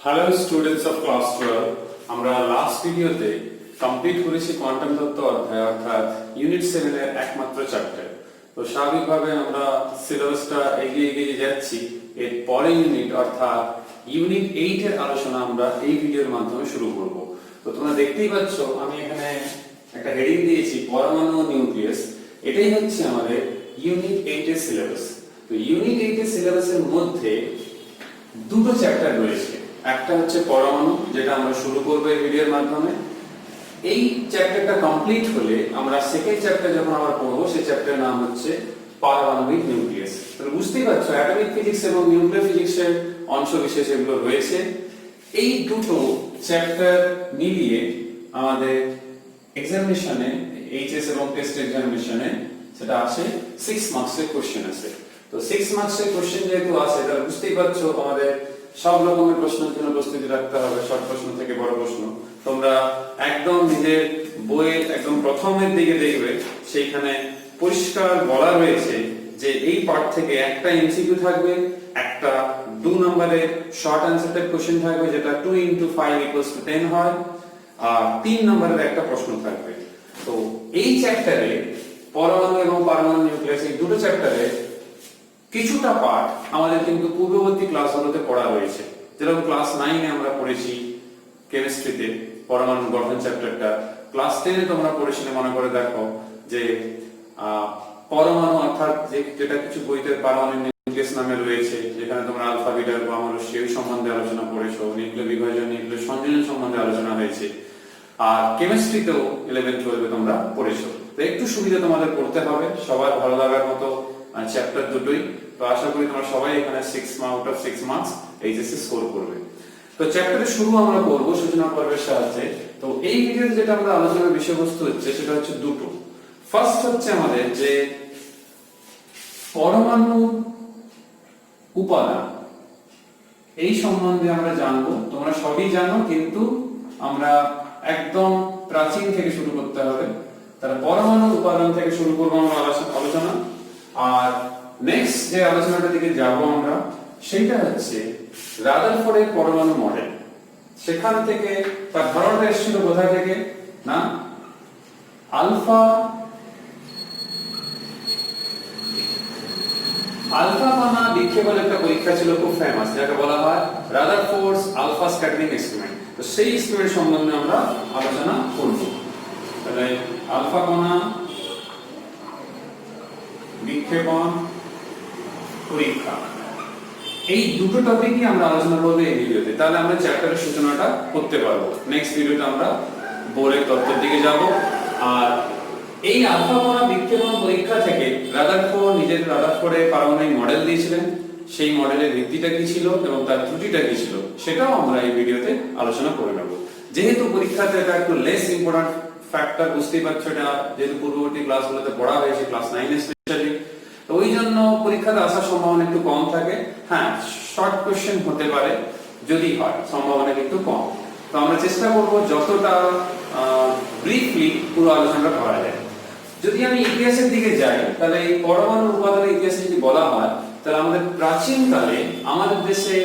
Hello students of class 12, আমরা last ভিডিওতে complete করেছি কোয়ান্টাম তত্ত্ব অধ্যায় অর্থাৎ ইউনিট 7 এর একমাত্র চ্যাপ্টার। তো স্বাভাবিকভাবে আমরা সিলেবাসটা এগিয়ে এগিয়ে যাচ্ছি। এর পরের ইউনিট অর্থাৎ ইউনিট 8 এর আলোচনা আমরা এই ভিডিওর মাধ্যমে শুরু করব। তো তোমরা দেখতেই পাচ্ছ আমি এখানে একটা হেডিং দিয়েছি পরমাণু ও নিউক্লিয়াস। এটাই হচ্ছে আমাদের ইউনিট 8 এর সিলেবাস। তো ইউনিট 8 এর সিলেবাসের মধ্যে দুটো চ্যাপ্টার রয়েছে। একটা হচ্ছে পরমাণু, যেটা আমরা শুরু করব এই ভিডিওর মাধ্যমে। এই চ্যাপ্টারটা কমপ্লিট হলে আমরা সেকেন্ড চ্যাপ্টার যখন আমরা পড়ব সেই চ্যাপ্টারের নাম হচ্ছে পারমাণবিক নিউক্লিয়াস। তাহলে বুঝতেই পারছো অ্যাটমিক ফিজিক্স এবং নিউক্লিয়ার ফিজিক্সের অংশ বিশেষ এগুলো রয়েছে। এই দুটো চ্যাপ্টার মিলিয়ে আমাদের এক্সামিনেশনে এইচএস এবং টেস্ট এক্সামিনেশনে সেটা আসে 6 মার্কসের কোশ্চেন আছে। তো 6 মার্কসের কোশ্চেন যেহেতু আসে তাহলে বুঝতেই পারছো আমাদের সব রকমের প্রশ্নের জন্য প্রস্তুতি রাখতে হবে, শর্ট প্রশ্ন থেকে বড় প্রশ্ন। তোমরা একদম নিজের বইয়ের একদম প্রথমের দিকে দেখবে সেইখানে পরিষ্কার বলা রয়েছে যে এই পার্ট থেকে একটা এমসিকিউ থাকবে, একটা 2 নম্বরের শর্ট অ্যানসার টাইপ কোশ্চেন থাকবে যেটা 2 × 5 = 10 হয়, আর 3 নম্বরের একটা প্রশ্ন থাকবে। তো এই চ্যাপ্টারে পরমাণু এবং পারমাণবিক নিউক্লিয়াস এই দুটো চ্যাপ্টারে কিছুটা পার্ট আমাদের কিন্তু পূর্ববর্তী ক্লাসগুলোতে পড়া হয়েছে। যেরকম ক্লাস 9 এ আমরা পড়েছি কেমিস্ট্রিতে পরমাণু গঠন চ্যাপ্টারটা, ক্লাস 10 এ তোমরা পড়েছিলে মনে করে দেখো যে পরমাণু অর্থাৎ যেটা কিছু বইতে পারমাণবিক নিউক্লিয়াস নামে রয়েছে, যেখানে তোমরা আলফা বিটা গামা সেই সম্বন্ধে আলোচনা করেছো, নিউক্লিয় বিভাজন নিউক্লিয় সংযোজন সম্বন্ধে আলোচনা হয়েছে। আর কেমিস্ট্রিতেও 11 12 এ তোমরা পড়েছো। তো একটু সুবিধা তোমাদের পড়তে হবে, সবার ভালো লাগার মতো চ্যাপ্টার দুটোই। তো আশা করি তোমরা সবাই এখানে 6 out of 6 marks HSC score করবে। তো চ্যাপ্টারের শুরু আমরা করব সূচনা পর্বের সাহায্যে। তো এই ভিডিওতে যেটা আমরা আলোচনার বিষয়বস্তু হচ্ছে সেটা হচ্ছে দুটো। ফার্স্ট হচ্ছে আমাদের যে পরমাণু উপাদান, এই সম্বন্ধে আমরা জানবো। তোমরা সবই জানো কিন্তু আমরা একদম প্রাচীন থেকে শুরু করতে হবে। তাহলে পরমাণু উপাদান থেকে শুরু করবো আমরা আলোচনা। আর নেক্সট যে আলোচনাটার দিকে যাব আমরা সেটা হচ্ছে রাদারফোর্ডের পরমাণু মডেল। সেখান থেকে তার ধারণাটা এসেছিল কোথা থেকে না, আলফা কণা বিক্ষেপণের একটা পরীক্ষা ছিল খুব ফেমাস, যাকে বলা হয় রাদারফোর্ডস আলফা স্ক্যাটারিং এক্সপেরিমেন্ট। তো সেই এক্সপেরিমেন্ট সম্বন্ধে আমরা আলোচনা করব। তাহলে আলফা কণা বিক্ষেপণ পরীক্ষা, এই দুটো টপিকই আমরা আলোচনা করব এই ভিডিওতে। তাহলে আমরা চ্যাপ্টারের সূচনাটা করতে পারবো। নেক্সট ভিডিওতে আমরা বোরের তত্ত্বের দিকে যাব। আর এই আলফা কণা বিক্ষেপণ পরীক্ষা থেকে রাদারফোর্ডের পারমাণবিক মডেল দিয়েছিলেন। সেই মডেলের ভিত্তিটা কি ছিল এবং তার ত্রুটিটা কি ছিল সেটাও আমরা এই ভিডিওতে আলোচনা করে নেব। যেহেতু পরীক্ষাতে এটা একটু লেস ইম্পর্টেন্ট ফ্যাক্টর, বুঝতেই পারছো, এটা যেহেতু পূর্ববর্তী ক্লাসগুলোতে পড়া হয়েছে ক্লাস 9 এ স্পেশালি, তো ওই জন্য পরীক্ষাতে আসার সম্ভাবনা একটু কম থাকে। হ্যাঁ, শর্ট কোশ্চেন হতে পারে, যদি হয়, সম্ভাবনা কিন্তু কম। তো আমরা চেষ্টা করব যতটা ব্রিফলি পুরো আলোচনাটা করা যায়। যদি আমি ইতিহাসের দিকে যাই তাহলে এই পরমাণু উপাদানের ইতিহাসে যদি বলা হয় তাহলে আমাদের প্রাচীনকালে আমাদের দেশে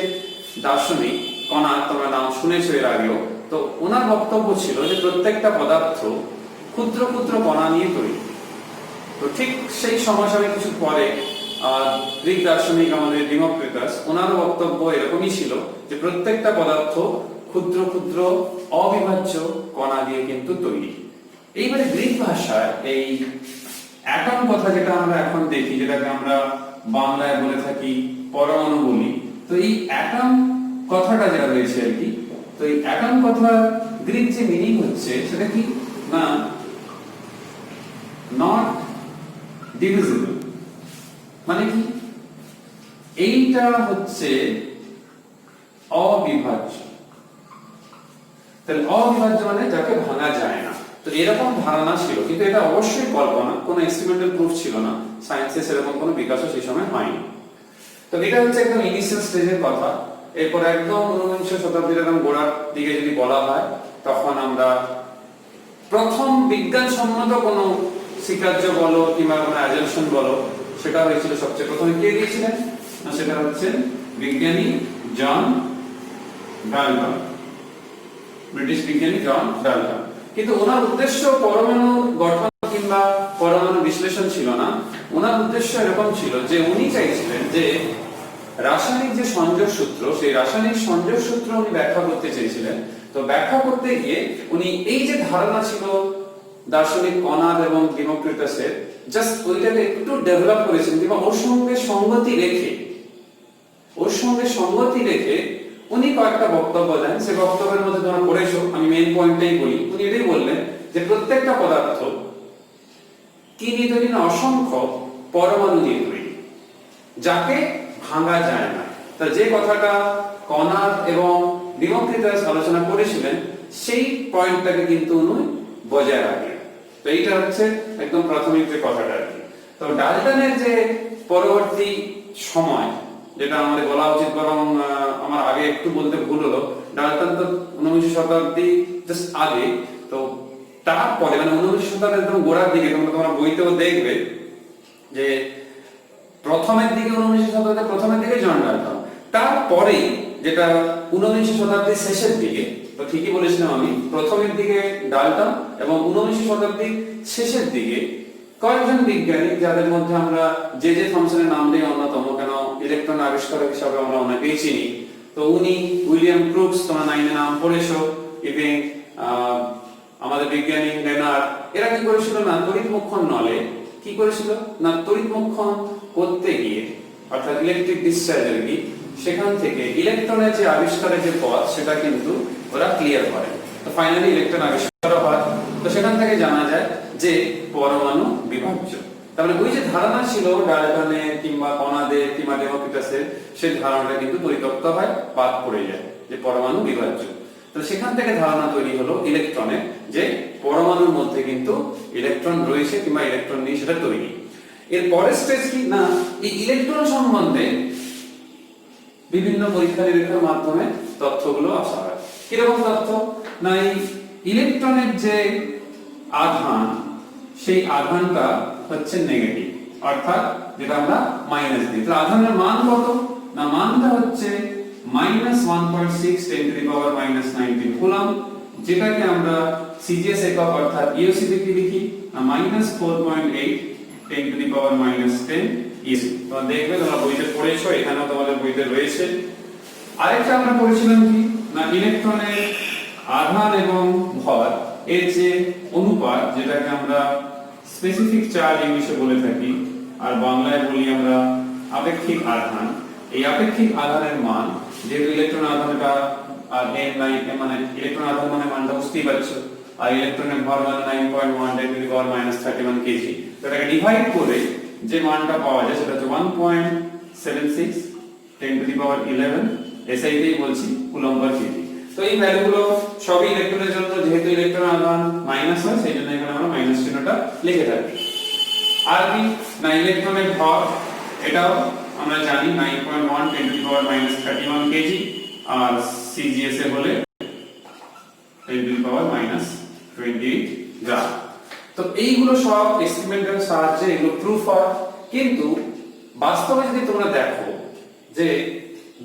দার্শনিক কণা, তোমরা নাম শুনেছো এর আগেও, তো ওনার বক্তব্য ছিল যে প্রত্যেকটা পদার্থ ক্ষুদ্র ক্ষুদ্র কণা নিয়ে তৈরি। তো ঠিক সেই সময়সাময়িক কিছু পরে গ্রিক দার্শনিক আমাদের ডিমোক্রিটাস, ওনারও বক্তব্য এরকমই ছিল যে প্রত্যেকটা পদার্থ ক্ষুদ্র ক্ষুদ্র অবিভাজ্য কণা দিয়ে কিন্তু তৈরি। এইবারে গ্রিক ভাষায় এই অ্যাটম কথা যেটা আমরা এখন দেখি, যেটাকে আমরা বাংলায় বলে থাকি পরমাণু বলি, তো এই অ্যাটম কথাটা যেটা রয়েছে আর কি, তো এই অ্যাটম কথা গ্রিক যে মিনিং হচ্ছে সেটা কি না, নট ডিভিজিবল। মানে কি, এইটা হচ্ছে অবিভাজ্য। তাহলে অবিভাজ্য মানে যাকে ভাঙা যায় না। তো এরকম ধারণা ছিল, কিন্তু এটা অবশ্যই কল্পনা, কোনো এক্সপেরিমেন্টাল প্রুফ ছিল না, সায়েন্সে সেরকম কোনো বিকাশও সেই সময় হয়নি। তো এটা হচ্ছে একদম ইনিশিয়াল স্টেজের কথা। এরপর একদম 19 শতাব্দীর একদম গোড়ার দিকে যদি বলা হয় তখন আমরা প্রথম বিজ্ঞানসম্মত কোনো স্বীকার্য বলো কিংবা কোনো অ্যাজাম্পশন বলো সেটা হয়েছিল সবচেয়ে প্রথমে কে দিয়েছিলেন না, সেটা হচ্ছে বিজ্ঞানী জন ডাল্টন, ব্রিটিশ বিজ্ঞানী জন ডাল্টন। কিন্তু ওনার উদ্দেশ্য পরমাণু গঠন কিংবা পরমাণু বিশ্লেষণ ছিল না। ওনার উদ্দেশ্য এরকম ছিল যে উনি চাইছিলেন যে রাসায়নিক যে সংযোগ সূত্র, সেই রাসায়নিক সংযোগ সূত্র উনি ব্যাখ্যা করতে চেয়েছিলেন। তো ব্যাখ্যা করতে গিয়ে উনি এই যে ধারণা ছিল দার্শনিক কনাদ এবং ডেমোক্রিটাসের, জাস্ট ওইটাকে একটু ডেভেলপ করেছেন কিংবা ওর সঙ্গে সঙ্গতি রেখে উনি কয়েকটা বক্তব্য দেন। সেই বক্তব্যের মধ্যে তোমরা পড়েছো, আমি মেইন পয়েন্টটাই বলি। উনি এটাই বললেন যে প্রত্যেকটা পদার্থ কি নিয়ে তৈরি না, অসংখ্য পরমাণু নিয়ে তৈরি, যাকে ভাঙা যায় না। তা যে কথাটা কনাদ এবং ডেমোক্রিটাস আলোচনা করেছিলেন, সেই পয়েন্টটাকে কিন্তু উনি বজায় রাখেন। তো এইটা হচ্ছে একদম প্রাথমিক যে কথাটা আর কি। তো ডাল্টনের যে পরবর্তী সময়, যেটা আমাদের বলা উচিত, বরং আমার আগে একটু বলতে ভুল হলো, ডাল্টন তো 19 শতাব্দী জাস্ট আগে। তো তারপরে মানে 19 শতাব্দীর একদম গোড়ার দিকে তোমরা বইতেও দেখবে যে প্রথমের দিকে 19 শতাব্দীর প্রথমের দিকে জন ডাল্টন, তারপরে যেটা 19 শতাব্দীর শেষের দিকে, তো ঠিকই বলেছিলাম আমি, প্রথমের দিকে ডাল্টন এবং 19 শতাব্দীর শেষের দিকে কয়েকজন বিজ্ঞানী, যাদের মধ্যে আমরা জে জে থমসনের নাম দিয়ে অন্যতম, কেন ইলেকট্রন আবিষ্কারক হিসাবে আমরা ওনাকেই চিনি। তো উনি, উইলিয়াম ক্রুকস, তোমরা 9 নাম পড়েছো, ইভেন আমাদের বিজ্ঞানী লেনার্ড, এরা কি করেছিল না, তড়িৎ মোক্ষণ নলে কি করেছিল না, তড়িৎ মোক্ষণ করতে গিয়ে অর্থাৎ ইলেকট্রিক ডিসচার্জ আর কি, সেখান থেকে ইলেকট্রনের যে আবিষ্কারের যে পথ, সেটা কিন্তু ওরা ক্লিয়ার করে। তো ফাইনালি ইলেকট্রন আবিষ্কার হয়। তো সেখান থেকে জানা যায় যে পরমাণু বিভাজ্য। তাহলে ওই যে ধারণা ছিল ডাল্টনের কিংবা কনাদের কিংবা ডেমোক্রিটাসের, সেই ধারণাটা কিন্তু পরিত্যক্ত হয়, বাদ পড়ে যায় যে পরমাণু বিভাজ্য। তো সেখান থেকে ধারণা তৈরি হলো ইলেকট্রনের, যে পরমাণুর মধ্যে কিন্তু ইলেকট্রন রয়েছে কিংবা ইলেকট্রন নেই, সেটা তৈরি। এর পরের স্টেজ কি না, এই ইলেকট্রন সম্বন্ধে বিভিন্ন পরীক্ষা নিরীক্ষার মাধ্যমে তথ্যগুলো আসা হয়। কিরকম তথ্য না, এই ইলেকট্রনের যে আধান, সেই আধানটা হচ্ছে নেগেটিভ, অর্থাৎ যেটা আমরা মাইনাস দিই। তাহলে আধানের মান কত না, মানটা হচ্ছে -1.6 10⁻⁻19 কুলম্ব, যেটাকে আমরা সিজিএস একক অর্থাৎ ইউসি দিয়ে লিখি না -4.8 10⁻⁻10 ইউসি। তোমরা দেখবে, তোমরা বইতে পড়েছো, এখানেও তোমাদের বইতে রয়েছে। আরেকটা আমরা পড়েছিলাম কি না, ইলেকট্রনের আধান এবং ভর এর যে অনুপাত, যেটাকে আমরা স্পেসিফিক চার্জ ইংলিশে বলে থাকি, আর বাংলায় বলি আমরা আপেক্ষিক আধান। এই আপেক্ষিক আধানের মান, যেহেতু ইলেকট্রন আধানটা আর মানে ইলেকট্রন আধান মানে মানটা বুঝতেই পারছো, আর ইলেকট্রনের ভর মানে 9.1 10⁻31 কেজি। তো এটাকে ডিভাইড করে যে মানটা পাওয়া যায়, সেটা হচ্ছে 1.76 10⁻11 এসআইতেই বলছি কুলম্ব পার কেজি। তো এই ভ্যালুগুলো সবই ইলেকট্রনের জন্য, যেহেতু ইলেকট্রন আধান মাইনাস হয়, সেই জন্য এখানে আমরা মাইনাস চিহ্নটা লিখে থাকি। আর কি না, ইলেকট্রনের ভর, এটাও আমরা জানি 9.1 10⁻31 কেজি, আর সিজিএস এ বলে 10⁻28 গ্রাম। তো এইগুলো সব এক্সপেরিমেন্টের সাহায্যে এগুলো প্রুফ হয়। কিন্তু বাস্তবে যদি তোমরা দেখো যে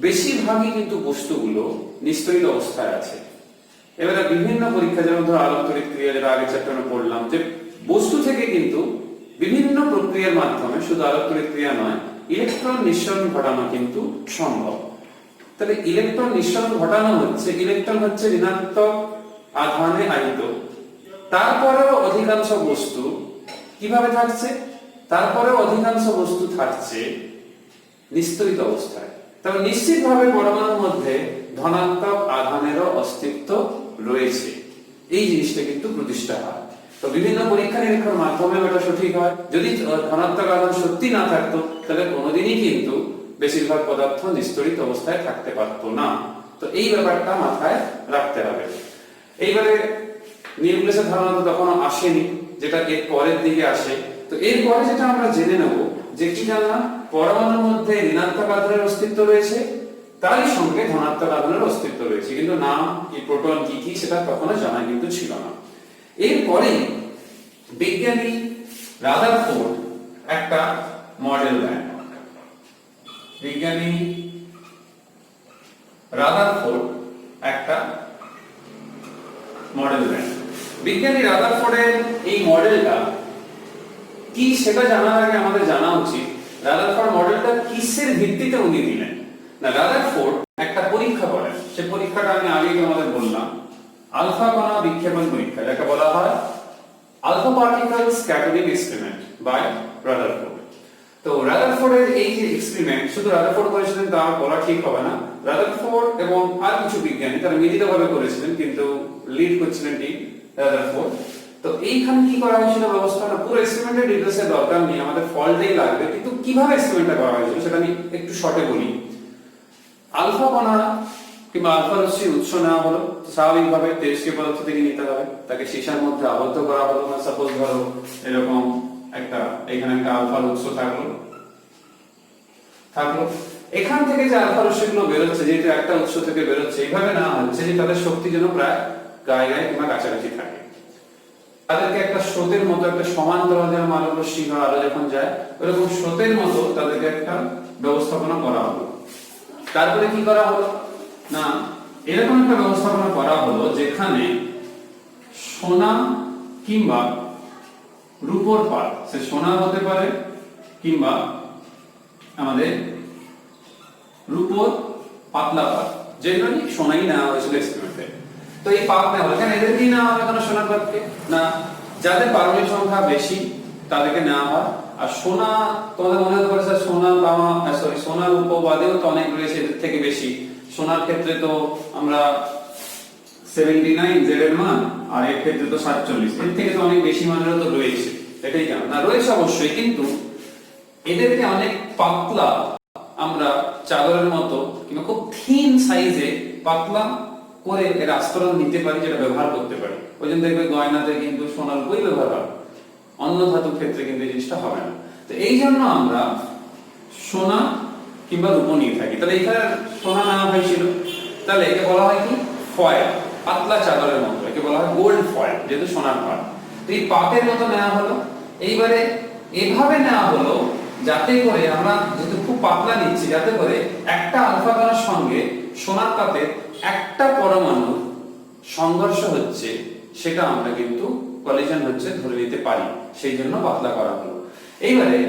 বেশিরভাগই কিন্তু বস্তুগুলো নিস্তড়িত অবস্থায় আছে। এবারে বিভিন্ন পরীক্ষা, যেমন ধরো আলোক তড়িৎ ক্রিয়া, যেটা আগের চ্যাপ্টারে পড়লাম, যে বস্তু থেকে কিন্তু বিভিন্ন প্রক্রিয়ার মাধ্যমে, শুধু আলোক তড়িৎ ক্রিয়া নয়, ইলেকট্রন নিঃসরণ ঘটানো কিন্তু সম্ভব। তাহলে ইলেকট্রন নিঃসরণ ঘটানো হচ্ছে, ইলেকট্রন হচ্ছে ঋণাত্মক আধানে আহিত। তারপরেও অধিকাংশ বস্তু কিভাবে থাকছে, তারপরেও অধিকাংশ বস্তু থাকছে নিস্তড়িত অবস্থায়। তবে নিশ্চিতভাবে পরমাণুর মধ্যে ধনাত্মক আধানেরও অস্তিত্ব রয়েছে, এই জিনিসটা কিন্তু প্রতিষ্ঠা হয়। তো বিভিন্ন পরীক্ষা নিরীক্ষার মাধ্যমে ওটা সঠিক হয়। যদি ধনাত্মক আধান সত্যি না থাকতো, তাহলে কোনোদিনই কিন্তু বেশিরভাগ পদার্থ নিস্তড়িত অবস্থায় থাকতে পারতো না। তো এই ব্যাপারটা মাথায় রাখতে হবে। এইবারে নিউক্লিয়াসের ধারণা তো তখনও আসেনি, যেটা এর পরের দিকে আসে। তো এরপরে যেটা আমরা জেনে নেব, যে কি জানলাম, পরমাণুর মধ্যে ঋণাত্মক আধানের অস্তিত্ব রয়েছে, তারই সঙ্গে ধনাত্মক আধানের অস্তিত্ব রয়েছে, কিন্তু নাম কি, প্রোটন কি কি, সেটা তখনও জানা কিন্তু ছিল না। এরপরে বিজ্ঞানী রাদারফোর্ড একটা মডেল দেন। বিজ্ঞানী রাদারফোর্ড একটা মডেল দেন। বিজ্ঞানী রাদারফোর্ডের এই মডেলটা কি সেটা জানার আগে আমাদের জানা উচিত রাদারফোর্ড মডেলটা কিসের ভিত্তিতে উনি দিলেন। না, রাদারফোর্ড একটা পরীক্ষা করেন, সেই পরীক্ষাটা আমি আগেই তোমাদের বললাম, আলফা কণা বিক্ষেপণ পরীক্ষা, যাকে বলা হয় alpha particle scattering experiment by Rutherford. তো রাদারফোর্ডের এই যে এক্সপেরিমেন্ট, শুধু রাদারফোর্ড করেছিলেন তা বলা ঠিক হবে না, রাদারফোর্ড এবং আর কিছু বিজ্ঞানী তারা মিলিতভাবে করেছিলেন, কিন্তু লিড করছিলেন ঠিক রাদারফোর্ড। তো এইখানে কি করা হয়েছিল ব্যবস্থাটা, পুরো এক্সপেরিমেন্টের ডিটেইলসের দরকার নেই, আমাদের ফলটাই লাগবে, কিন্তু কিভাবে এক্সপেরিমেন্টটা করা হয়েছিল সেটা আমি একটু শর্টে বলি। আলফা কণা কিংবা আলফা রশ্মির উৎস নেওয়া হলো, স্বাভাবিকভাবে তেজস্ক্রিয় পদার্থ থেকে নিতে হবে, তাকে সীসার মধ্যে আবদ্ধ করা হলো। সাপোজ ধরো এরকম একটা, এখানে একটা আলফার উৎস থাকলো, এখান থেকে যে আলফা রশ্মিগুলো বেরোচ্ছে, যেহেতু একটা উৎস থেকে বেরোচ্ছে, এইভাবে না হচ্ছে যে তাদের শক্তি যেন প্রায় গায়ে গায়ে কিংবা কাছাকাছি থাকে। তাদেরকে একটা স্রোতের মতো, একটা সমান্তরাল যেরকম আলো রশ্মি বা আলো যখন যায় ওরকম স্রোতের মতো তাদেরকে একটা ব্যবস্থাপনা করা হলো। তারপরে কি করা হলো না, এরকম একটা ব্যবস্থাপনা করা হলো যেখানে সোনা কিংবা রূপোর পাত, সে সোনা হতে পারে কিংবা আমাদের রূপোর পাতলা পাত, জেনারেলি সোনাই নেওয়া হয়েছিল এক্সপেরিমেন্টে। তো এই পাত নেওয়া হলো, কেন এদের কি নেওয়া হবে কেন সোনার পাতকে? না, যাদের পারমাণবিক সংখ্যা বেশি তাদেরকে নেওয়া হয়। আর সোনা, তোমাদের মনে হতে পারে স্যার সোনা তামা, সরি সোনা রূপো বাদেও তো অনেক রয়েছে এদের থেকে বেশি। সোনার ক্ষেত্রে তো আমরা 79 জেড এর মান, আর এর ক্ষেত্রে তো 47, এর থেকে তো অনেক বেশি মানেরও তো রয়েছে। এটাই কেন না, রয়েছে অবশ্যই, কিন্তু এদেরকে অনেক পাতলা, আমরা চাদরের মতো কিংবা খুব থিন সাইজে পাতলা করে এর আস্তরণ নিতে পারি, যেটা ব্যবহার করতে পারি। ওই জন্য দেখবে গয়নাতে কিন্তু সোনার উপরই ব্যবহার হয়, অন্য ধাতুর ক্ষেত্রে কিন্তু এই জিনিসটা হবে না। তো এই জন্য আমরা সোনা কিংবা রূপো নিয়ে থাকি। তাহলে এখানে সোনা নেওয়া হয়েছিল, তাহলে একে বলা হয় কি ফয়েল, পাতলা চাদরের মতো, একে বলা হয় গোল্ড ফয়েল, যেহেতু সোনার পাত। তো এই পাতের মতো নেওয়া হলো। এইবারে এভাবে নেওয়া হলো যাতে করে আমরা, যেহেতু খুব পাতলা নিচ্ছি, যাতে করে একটা আলফা কণার সঙ্গে সোনার পাতের একটা পরমাণু সংঘর্ষ হচ্ছে, সেটা আমরা কিন্তু কলিশন হচ্ছে ধরে নিতে পারি, সেই জন্য পাতলা করা হলো। এইবারে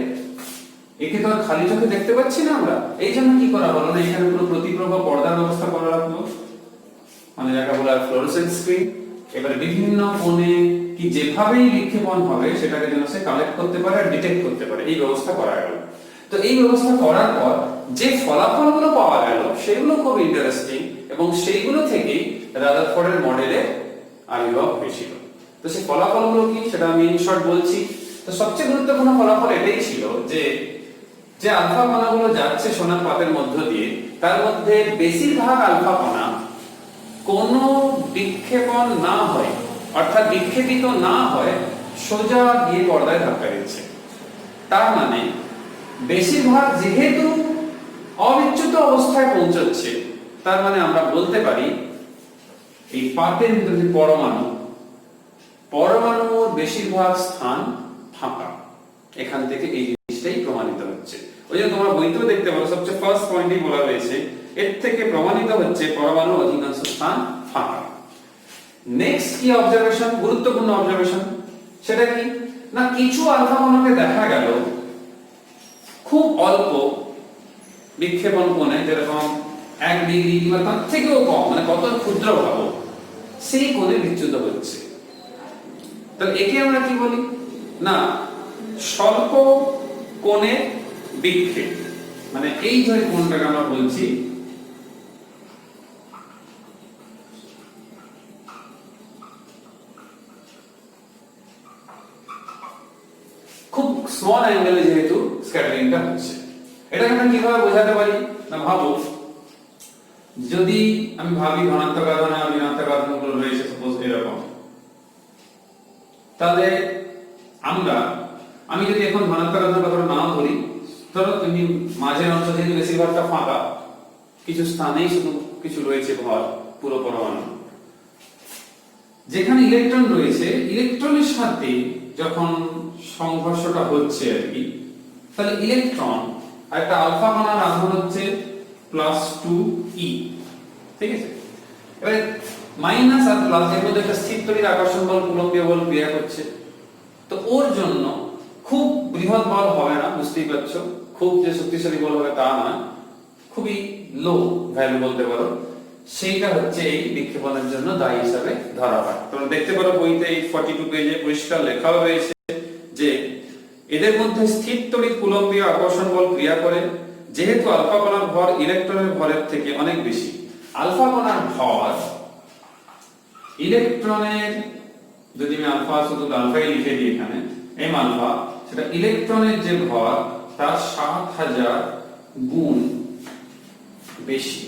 একে তো আর খালি চোখে দেখতে পাচ্ছি না আমরা, এই জন্য কি করা হলো না, এখানে পুরো প্রতিপ্রভা পর্দার ব্যবস্থা করা রাখলো, মানে যাকে বলা হয় ফ্লোরোসেন্ট স্ক্রিন। এবারে বিভিন্ন কোণে কি যেভাবেই বিক্ষেপণ হবে সেটাকে যেন সে কালেক্ট করতে পারে আর ডিটেক্ট করতে পারে, এই ব্যবস্থা করা গেল। তো এই ব্যবস্থা করার পর যে ফলাফলগুলো পাওয়া গেল সেগুলো খুব ইন্টারেস্টিং, এবং সেইগুলো থেকেই রাদারফোর্ডের মডেলের আবির্ভাব হয়েছিল। তো সেই ফলাফলগুলো কি সেটা আমি ইন শর্ট বলছি। তো সবচেয়ে গুরুত্বপূর্ণ ফলাফল এটাই ছিল যে যে আলফা কণাগুলো যাচ্ছে সোনার পাতের মধ্য দিয়ে, তার মধ্যে বেশিরভাগ আলফা কণা কোনো বিক্ষেপণ না হয়, অর্থাৎ বিক্ষেপিত না হয়, সোজা গিয়ে পর্দায় ধাক্কা দিচ্ছে। তার মানে বেশিরভাগ যেহেতু অবিচ্যুত অবস্থায় পৌঁছচ্ছে, তার মানে আমরা বলতে পারি এই পাতের ভিতরে যে পরমাণুর বেশিরভাগ স্থান ফাঁকা। এখান থেকে এই জিনিসটাই প্রমাণিত হচ্ছে। ওই জন্য তোমরা বইতেও দেখতে পারো, সবচেয়ে ফার্স্ট পয়েন্টই বলা হয়েছে, এর থেকে প্রমাণিত হচ্ছে পরমাণুর অধিকাংশ স্থান ফাঁকা। নেক্সট কি অবজারভেশন, গুরুত্বপূর্ণ অবজারভেশন, সেটা কি না, কিছু আলফা কণাকে দেখা গেল খুব অল্প বিক্ষেপণ কোণে, যেরকম 1 ডিগ্রি কিংবা তার থেকেও কম, মানে কত ক্ষুদ্র ভাবো, সেই কোণে বিচ্যুত হচ্ছে। তাহলে একে আমরা কি বলি না, স্বল্প কোণে বিক্ষেপ। মানে এই যে কোণটাকে আমরা বলছি খুব স্মল অ্যাঙ্গেলে যেহেতু স্ক্যাটারিংটা হচ্ছে। এটাকে আমরা কিভাবে বোঝাতে পারি না, ভাবো যদি আমি ভাবি ধনাত্মক আধান আর ঋণাত্মক আধানগুলো রয়েছে সাপোজ এরকম, তাহলে আমি যদি এখন ধনাত্মক আধান কথাটা নাও ধরি, ধরো তুমি মাঝের অংশ যেহেতু বেশিরভাগটা ফাঁকা, কিছু স্থানেই শুধু কিছু রয়েছে ভর, পুরো পরমাণু, যেখানে ইলেকট্রন রয়েছে, ইলেকট্রনের সাথে যখন সংঘর্ষটা হচ্ছে আর কি, তাহলে ইলেকট্রন আর একটা আলফা কণার আধান হচ্ছে +2e, ঠিক আছে। এবারে মাইনাস আর প্লাস এর মধ্যে একটা স্থির তড়িৎ আকর্ষণ বল কুলম্বীয় বল ক্রিয়া করছে, তো ওর জন্য খুব বৃহৎ বল হবে না, বুঝতেই পারছো, খুব যে শক্তিশালী বল হবে তা নয়, খুবই লো ভ্যালু বলতে পারো, সেইটা হচ্ছে এই বিক্ষেপণের জন্য দায়ী হিসাবে ধরা হয়। তোমরা দেখতে পারো বইতে এই 42 পেজে পরিষ্কার লেখাও রয়েছে যে এদের মধ্যে স্থির তড়িৎ কুলম্বীয় আকর্ষণ বল ক্রিয়া করে, যেহেতু আলফা কণার ভর ইলেকট্রনের ভরের থেকে অনেক বেশি। আলফা কণার ভর ইলেকট্রনের, যদি আমি আলফা শুধু আলফাই লিখে দিই এখানে এম আলফা, সেটা ইলেকট্রনের যে ভর তার 7000 গুণ বেশি।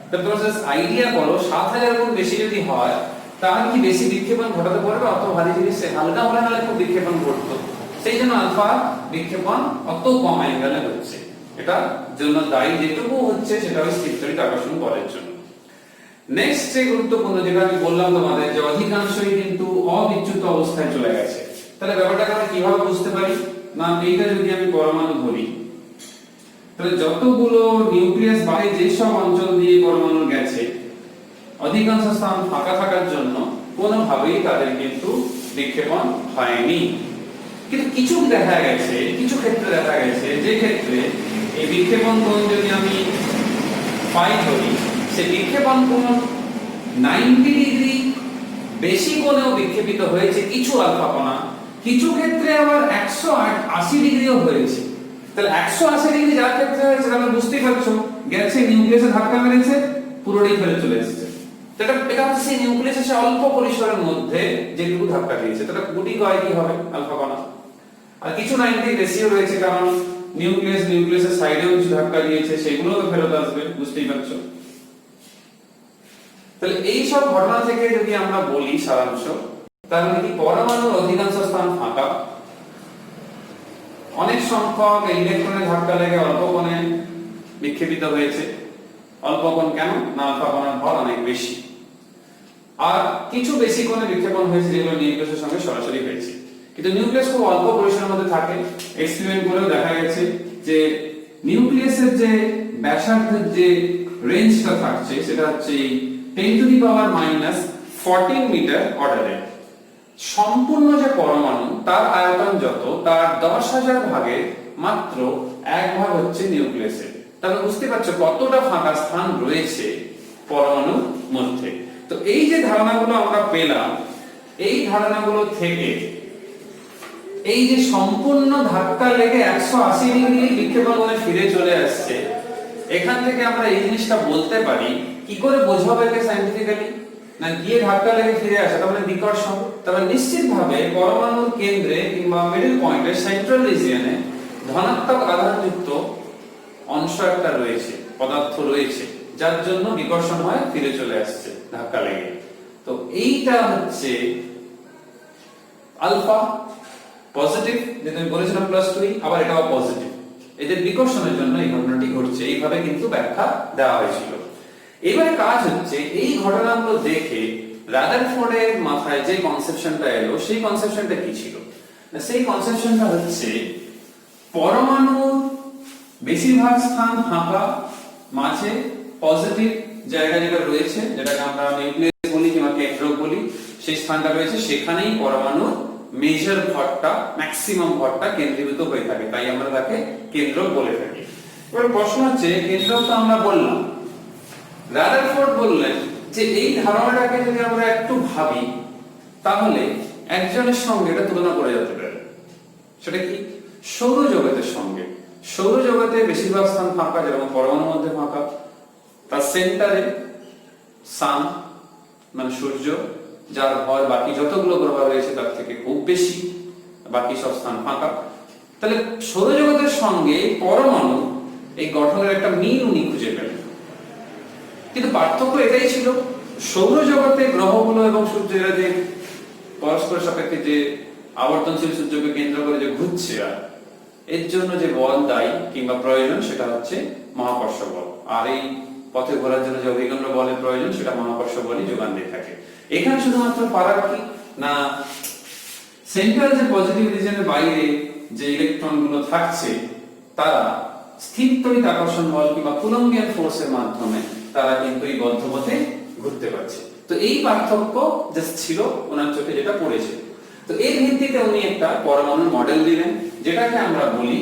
তো তোমরা জাস্ট আইডিয়া করো 7000 গুণ বেশি যদি হয় তাহলে কি বেশি বিক্ষেপণ ঘটাতে পারবে? অত ভারী জিনিস হালকা হলে নালে খুব বিক্ষেপণ ঘটতো, সেই জন্য আলফা বিক্ষেপণ অত কম অ্যাঙ্গেলে হচ্ছে। এটা জন্য দায়ী যেটুকু হচ্ছে সেটা ওই স্থির তড়িৎ আকর্ষণ বলের জন্য। নেক্সট যে গুরুত্বপূর্ণ, যেটা আমি বললাম তোমাদের, যে অধিকাংশই কিন্তু অবিচ্যুত অবস্থায় চলে গেছে। তাহলে ব্যাপারটাকে আমরা কিভাবে বুঝতে পারি? না, এইটা যদি আমি পরমাণু ধরি, তাহলে যতগুলো নিউক্লিয়াস বাইরে যে সব অঞ্চল দিয়ে পরমাণু গেছে, অধিকাংশ স্থান ফাঁকা থাকার জন্য কোনোভাবেই তাদের কিন্তু বিক্ষেপণ হয়নি। কিন্তু কিছু দেখা গেছে, কিছু ক্ষেত্রে দেখা গেছে যে ক্ষেত্রে এই বিক্ষেপণ কোণ যদি আমি পাই ধরি, সেই বিক্ষেপণ কোণ 90 ডিগ্রি বেশি কোণেও বিক্ষেপিত হয়েছে কিছু আলফা কণা, কিছু ক্ষেত্রে আবার 180 ডিগ্রিও হয়েছে। তাহলে 180 ডিগ্রি যার ক্ষেত্রে হয়েছে তাহলে বুঝতেই পারছো গেছে নিউক্লিয়াসে ধাক্কা মেরেছে, পুরোটাই ফেলে চলে এসেছে। এটা হচ্ছে সেই নিউক্লিয়াসের অল্প পরিসরের মধ্যে যেটুকু ধাক্কা দিয়েছে, তাহলে গুটি কয়েকই হবে আলফা কণা। আর কিছু 90 বেশিও রয়েছে, কারণ নিউক্লিয়াসের সাইডেও কিছু ধাক্কা দিয়েছে, সেগুলো তো ফেরত আসবে, বুঝতেই পারছো। তাহলে এই সব ঘটনা থেকে যদি আমরা বলি সারাংশ, তাহলে কি পরমাণুর অধিকাংশ স্থান ফাঁকা, অনেক সংখ্যক ইলেকট্রনের ধাক্কা লেগে অল্প কোণে বিক্ষেপিত হয়েছে। অল্প কোণ কেন? না, আলফা কণার ভর অনেক বেশি। আর কিছু বেশি কোণে বিক্ষেপণ হয়েছে যেগুলো নিউক্লিয়াসের সঙ্গে সরাসরি হয়েছে। কিন্তু নিউক্লিয়াস খুব অল্প পরিসরের মধ্যে থাকে। এক্সপেরিমেন্ট করেও দেখা গেছে যে নিউক্লিয়াসের যে ব্যাসার্ধের যে রেঞ্জটা থাকছে সেটা হচ্ছে 10⁻⁻14 মিটার অর্ডারের। সম্পূর্ণ যে পরমাণু তার আয়তন যত, তার 10,000 ভাগের মাত্র 1 ভাগ হচ্ছে নিউক্লিয়াসের। তাহলে বুঝতে পারছো কতটা ফাঁকা স্থান রয়েছে পরমাণুর মধ্যে। তো এই যে ধারণাগুলো আমরা পেলাম, এই ধারণাগুলো থেকে এই যে সম্পূর্ণ ধাক্কা লেগে 180 ডিগ্রি বিক্ষেপণ কোণে ফিরে চলে আসছে, এখান থেকে আমরা এই জিনিসটা বলতে পারি। কি করে বোঝাবো একে সায়েন্টিফিক্যালি? না, গিয়ে ধাক্কা লেগে ফিরে আসে তার মানে বিকর্ষণ। তবে নিশ্চিতভাবে পরমাণুর কেন্দ্রে কিংবা মিডল পয়েন্টে সেন্ট্রাল রিজিয়নে ধনাত্মক আধানযুক্ত অংশ একটা রয়েছে, পদার্থ রয়েছে, যার জন্য বিকর্ষণ হয়, ফিরে চলে আসছে ধাক্কা লেগে। তো এইটা হচ্ছে আলফা পজিটিভ, যেটা আমি বলেছিলাম +2, আবার এটাও পজিটিভ। এদের বিকর্ষণের জন্য এই ঘটনাটি ঘটছে, এইভাবে কিন্তু ব্যাখ্যা দেওয়া হয়েছিল। এবারে কাজ হচ্ছে এই ঘটনাগুলো দেখে রাদারফোর্ডের মাথায় যে কনসেপশনটা এলো, সেই কনসেপশনটা কি ছিল? সেই কনসেপশনটা হচ্ছে পরমাণুর বেশিরভাগ স্থান ফাঁকা, মাঝে পজিটিভ জায়গা যেটা রয়েছে, যেটাকে আমরা নিউক্লিয়াস বলি কিংবা কেন্দ্রক বলি, সেই স্থানটা রয়েছে, সেখানেই পরমাণুর মেজর ভরটা, ম্যাক্সিমাম ভরটা কেন্দ্রীভূত হয়ে থাকে, তাই আমরা তাকে কেন্দ্রক বলে থাকি। এবার প্রশ্ন হচ্ছে, কেন্দ্রক তো আমরা বললাম, রাদারফোর্ড বললেন যে এই ধারণাটাকে যদি আমরা একটু ভাবি তাহলে একজনের সঙ্গে এটা তুলনা করে যেতে পারে। সেটা কি? সৌরজগতের সঙ্গে। সৌরজগতে বেশিরভাগ স্থান ফাঁকা, যেরকম পরমাণুর মধ্যে ফাঁকা, তার সেন্টারে সান মানে সূর্য, যার ভর বাকি যতগুলো গ্রহ রয়েছে তার থেকে খুব বেশি, বাকি সব স্থান ফাঁকা। তাহলে সৌরজগতের সঙ্গে পরমাণু এই গঠনের একটা মিল উনি খুঁজে পেলেন। কিন্তু পার্থক্য এটাই ছিল, সৌরজগতে গ্রহগুলো এবং সূর্য এরা যে পরস্পর সাপেক্ষে যে আবর্তনশীল সূর্যকে কেন্দ্র করে যে ঘুরছে, আর এর জন্য যে বল দায়ী কিংবা প্রয়োজন সেটা হচ্ছে মহাকর্ষ বল। আর এই পথে ঘোরার জন্য যে অভিকেন্দ্র বলের প্রয়োজন সেটা মহাকর্ষ বলই যোগান দিয়ে থাকে। এখানে শুধুমাত্র ফারাক কি না, সেন্ট্রাল যে পজিটিভ রিজিয়নের বাইরে যে ইলেকট্রন গুলো থাকছে তারা স্থির তড়িৎ আকর্ষণ বল কিংবা কুলম্বিয়ান ফোর্সের মাধ্যমে তারা কিন্তু এই বদ্ধপথে ঘুরছে। ঘুরতে পারছে। তো এই পার্থক্য জাস্ট ছিল ওনার চোখে, যেটা পড়েছে। তো এর ভিত্তিতে উনি একটা পরমাণুর মডেল দিলেন, যেটাকে আমরা বলি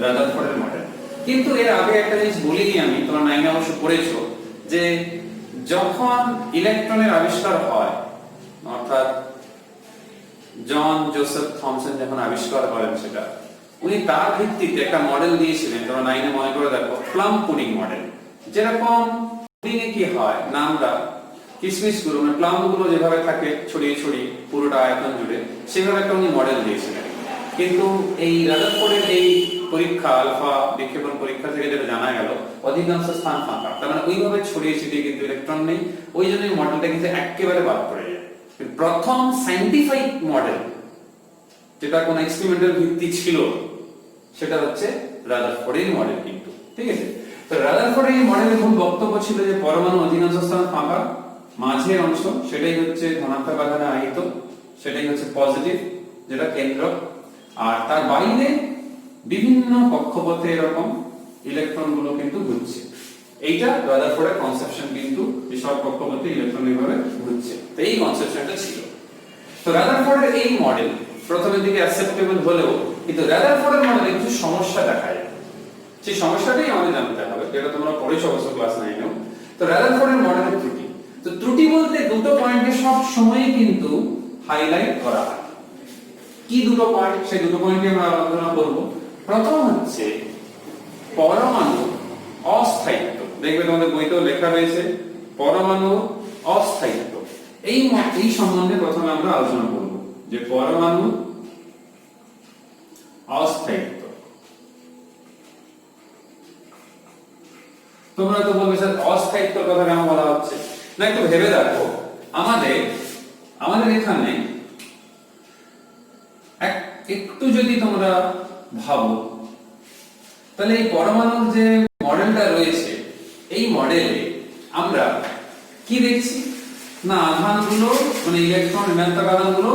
রাদারফোর্ডের মডেল। কিন্তু এর আগে একটা জিনিস বলিনি আমি, তোমরা 9 অবশ্য পড়েছো, যে যখন ইলেকট্রনের আবিষ্কার হয়, অর্থাৎ জন জোসেফ থমসন যখন আবিষ্কার করেন সেটা, উনি তার ভিত্তিতে একটা মডেল দিয়েছিলেন, তোমরা 9 মনে করে দেখো, প্লাম পুডিং মডেল। যেরকম পুডিং এ কি হয় না, আমরা কিশমিশ গুলো মানে প্লাম গুলো যেভাবে থাকে ছড়িয়ে ছড়িয়ে পুরোটা আয়তন জুড়ে, সেভাবে একটা উনি মডেল দিয়েছিলেন। কিন্তু এই রাদারফোর্ডের এই পরীক্ষা, আলফা বিক্ষেপণ পরীক্ষা থেকে যেটা জানা গেল, অধিকাংশ স্থান ফাঁকা, তার মানে ওইভাবে ছড়িয়ে ছিটিয়ে কিন্তু ইলেকট্রন নেই, ওই জন্য মডেলটা কিন্তু একেবারে বাদ পড়ে যায়। প্রথম সায়েন্টিফিক মডেল যেটা কোনো এক্সপেরিমেন্টাল ভিত্তি ছিল, সেটা হচ্ছে রাদারফোর্ডের মডেল কিন্তু, ঠিক আছে। তো রাদারফোর্ডের এই মডেলের মূল বক্তব্য ছিল যে পরমাণু অধিকাংশ স্থান ফাঁকা, মাঝের অংশ সেটাই হচ্ছে ধনাত্মক আধানে আহিত, সেটাই হচ্ছে পজিটিভ, যেটা কেন্দ্র, আর তার বাইরে বিভিন্ন কক্ষপথে এরকম ইলেকট্রন গুলো কিন্তু ঘুরছে। এইটা রাদারফোর্ডের কনসেপশন কিন্তু, যে সব কক্ষপথে ইলেকট্রন এভাবে ঘুরছে। তো এই কনসেপশনটা ছিল। তো রাদারফোর্ডের এই মডেল প্রথমের দিকে অ্যাকসেপ্টেবল হলেও, কিন্তু রাদারফোর্ডের মডেলে কিছু সমস্যা দেখা যায়। সেই সমস্যাটাই আমাদের জানতে হবে, যেটা তোমরা পড়েছো অবশ্য ক্লাস 9-এও। তো রাদারফোর্ডের মডেলের ত্রুটি, তো ত্রুটি বলতে দুটো পয়েন্টকে সব সময় কিন্তু হাইলাইট করা হয়। কি দুটো পয়েন্ট, সেই দুটো পয়েন্টে আমরা আলোচনা করব। প্রথম হচ্ছে পরমাণু অস্থায়িত্ব। দেখবে তোমাদের বইতেও লেখা রয়েছে পরমাণু অস্থায়িত্ব। এই সম্বন্ধে প্রথমে আমরা আলোচনা করব, যে পরমাণু অস্থায়িত্ব। তোমরা তো বলবে স্যার অস্থায়িত্বের কথা কেন বলা হচ্ছে না, একটু ভেবে দেখো। আমাদের এখানে একটু যদি তোমরা ভাবো, তাহলে এই পরমাণুর যে মডেলটা রয়েছে, এই মডেলে আমরা কি দেখছি না, আধানগুলো মানে ইলেকট্রন ঋণাত্মক আধানগুলো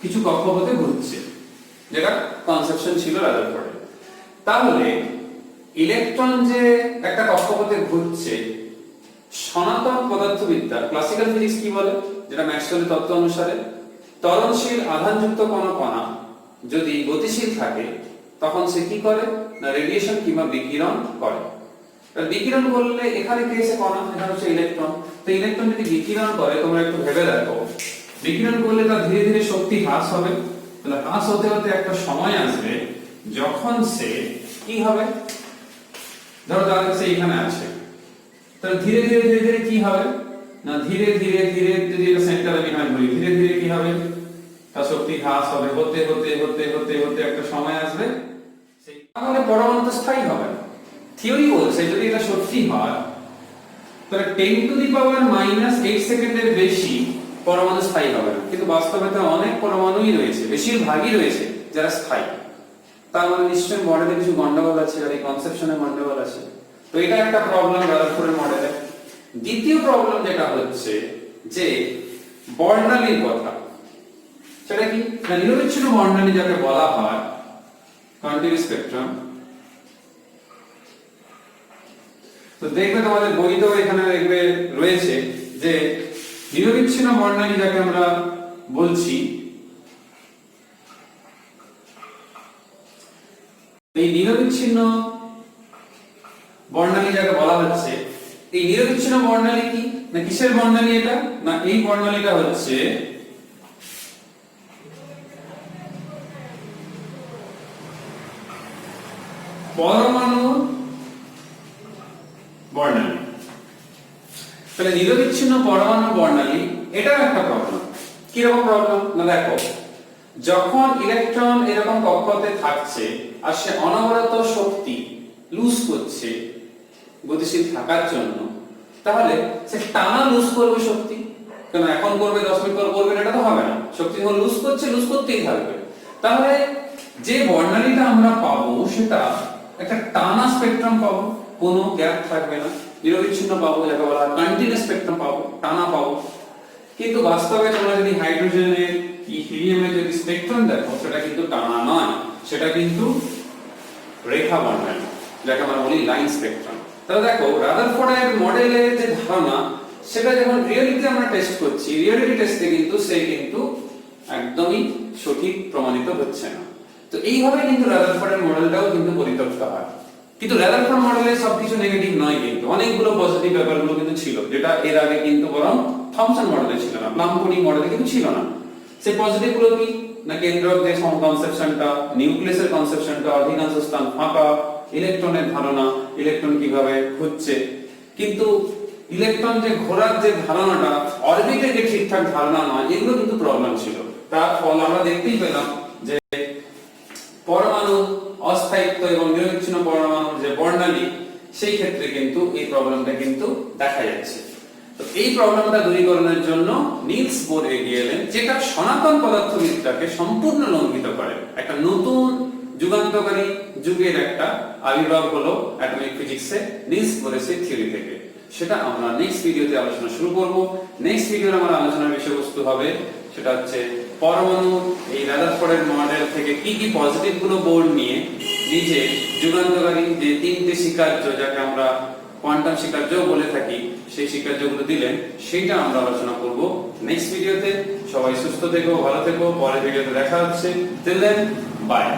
কিছু কক্ষপথে ঘুরছে, যেটা কনসেপশন ছিল রাদারফোর্ডের। তাহলে ইলেকট্রন যে একটা কক্ষপথে ঘুরছে, সনাতন পদার্থবিদ্যা ক্লাসিক্যাল ফিজিক্স কি বলে, যেটা ম্যাক্সওয়েলের তত্ত্ব অনুসারে, ত্বরণশীল আধানযুক্ত কোনো কণা যদি গতিশীল থাকে, তখন সে কি করে না, রেডিয়েশন কিংবা বিকিরণ করে। বিকিরণ করলে এখানে কে এসে কণা, এখানে হচ্ছে ইলেকট্রন। তো ইলেকট্রন যদি বিকিরণ করে, তোমরা একটু ভেবে দেখো, বিকিরণ করলে তার ধীরে ধীরে শক্তি হ্রাস হবে। তাহলে হ্রাস হতে হতে একটা সময় আসবে যখন সে কি হবে, ধরো তার কাছে এখানে আছে, তাহলে ধীরে ধীরে ধীরে ধীরে কি হবে না, ধীরে ধীরে ধীরে যদি এটা সেন্টারে বিহাইন্ড বলি, ধীরে ধীরে কি হবে, তার শক্তি হ্রাস হবে, হতে হতে হতে হতে হতে একটা সময় আসবে, তাহলে পরমাণু তো স্থায়ী হবে। থিওরি বলছে যদি এটা সত্যি হয়, তাহলে 10⁻⁻8 সেকেন্ডের বেশি পরমাণু স্থায়ী হবে না। কিন্তু বাস্তবে তো অনেক পরমাণুই রয়েছে, বেশিরভাগই রয়েছে যারা স্থায়ী। তার মানে নিশ্চয়ই মডেলে কিছু গন্ডগোল আছে, আর এই কনসেপশনে গন্ডগোল আছে। তো এটা একটা প্রবলেম রাদারফোর্ডের মডেলে। দ্বিতীয় প্রবলেম যেটা হচ্ছে যে বর্ণালীর কথা, সেটা কি না, নিরবিচ্ছিন্ন বর্ণালী যাকে বলা হয়, কন্টিনিউয়াস স্পেকট্রাম। তো দেখবে তোমাদের বইতেও এখানে দেখবে রয়েছে যে নিরবিচ্ছিন্ন বর্ণালী যাকে আমরা বলছি, এই নিরবিচ্ছিন্ন বর্ণালী যাকে বলা হচ্ছে, এই নিরবিচ্ছিন্ন বর্ণালী কি না, কিসের বর্ণালী এটা না, এই বর্ণালীটা হচ্ছে পরমাণু বর্ণালী। তাহলে নিরবিচ্ছিন্ন পরমাণু বর্ণালী, এটাও একটা প্রবলেম। কি রকম প্রবলেম না, দেখো যখন ইলেকট্রন এরকম কক্ষপথে থাকছে আর সে অনবরত শক্তি লুজ করছে গতিশীল থাকার জন্য, তাহলে সে টানা লুজ করবে শক্তি। কেন এখন করবে, 10 মিনিট পর করবে, এটা তো হবে না। শক্তি যখন লুজ করছে, লুজ করতেই থাকবে। তাহলে যে বর্ণালীটা আমরা পাবো, সেটা একটা টানা স্পেকট্রাম পাবো, কোনো গ্যাপ থাকবে না, নিরবিচ্ছিন্ন পাবো, যাকে বলা হয় কন্টিনিউয়াস স্পেকট্রাম পাবো, টানা পাবো। কিন্তু বাস্তবে তোমরা যদি হাইড্রোজেনের কি হিলিয়ামের যদি স্পেকট্রাম দেখো, সেটা কিন্তু টানা নয়, সেটা কিন্তু রেখা বর্ণালী, যাকে আমরা বলি লাইন স্পেকট্রাম। তাহলে দেখো রাদারফোর্ডের মডেলের যে ধারণা, সেটা যখন রিয়েলিটি আমরা টেস্ট করছি, রিয়েলিটি টেস্টে কিন্তু সে কিন্তু একদমই সঠিক প্রমাণিত হচ্ছে না। তো এইভাবে কিন্তু রাদারফোর্ডের মডেলটাও কিন্তু পরিত্যক্ত হয়। কিন্তু রাদারফোর্ড মডেলে সবকিছু নেগেটিভ নয়, কিন্তু অনেকগুলো পজিটিভ ব্যাপারগুলো কিন্তু ছিল, যেটা এর আগে কিন্তু বরং থমসন মডেলে ছিল না, প্লাম-পুডিং মডেলে কিন্তু ছিল না। সেই পজিটিভ গুলো কি না, কেন্দ্রক যে কনসেপশনটা, নিউক্লিয়াসের কনসেপশনটা, অধিকাংশ স্থান ফাঁকা, ইলেকট্রনের ধারণা, ইলেকট্রন কিভাবে ঘুরছে। কিন্তু ইলেকট্রন যে ঘোরার যে ধারণাটা, অরবিটে যে ঠিকঠাক ধারণা নয়, এগুলো কিন্তু প্রবলেম ছিল। তার ফল আমরা দেখতেই পেলাম যে পরমাণু অস্থায়িত্ব এবং নিরবিচ্ছিন্ন পরমাণুর যে বর্ণালী, সেই ক্ষেত্রে কিন্তু এই প্রবলেমটা কিন্তু দেখা যাচ্ছে। তো এই প্রবলেমটা দূরীকরণের জন্য নিলস বোর এগিয়ে এলেন, যেটা সনাতন পদার্থবিদ্যাকে সম্পূর্ণ লঙ্ঘিত করে। একটা নতুন যুগান্তকারী যুগের একটা আবির্ভাব হলো অ্যাটমিক ফিজিক্সে নিলস বোরের সেই থিওরি থেকে। সেটা আমরা নেক্সট ভিডিওতে আলোচনা শুরু করব। নেক্সট ভিডিওর আমার আলোচনার বিষয়বস্তু হবে সেটা হচ্ছে পরমাণু এই রাদারফোর্ডের মডেল থেকে কি কি পজিটিভ গুলো বোর নিয়ে নিজে যুগান্তকারী যে তিনটে স্বীকার্য, যাকে আমরা কোয়ান্টাম স্বীকার্য বলে থাকি, সেই স্বীকার্যগুলো দিলেন, সেটা আমরা আলোচনা করব নেক্সট ভিডিওতে। সবাই সুস্থ থেকো, ভালো থেকো, পরের ভিডিওতে দেখা হচ্ছে। Till then, by.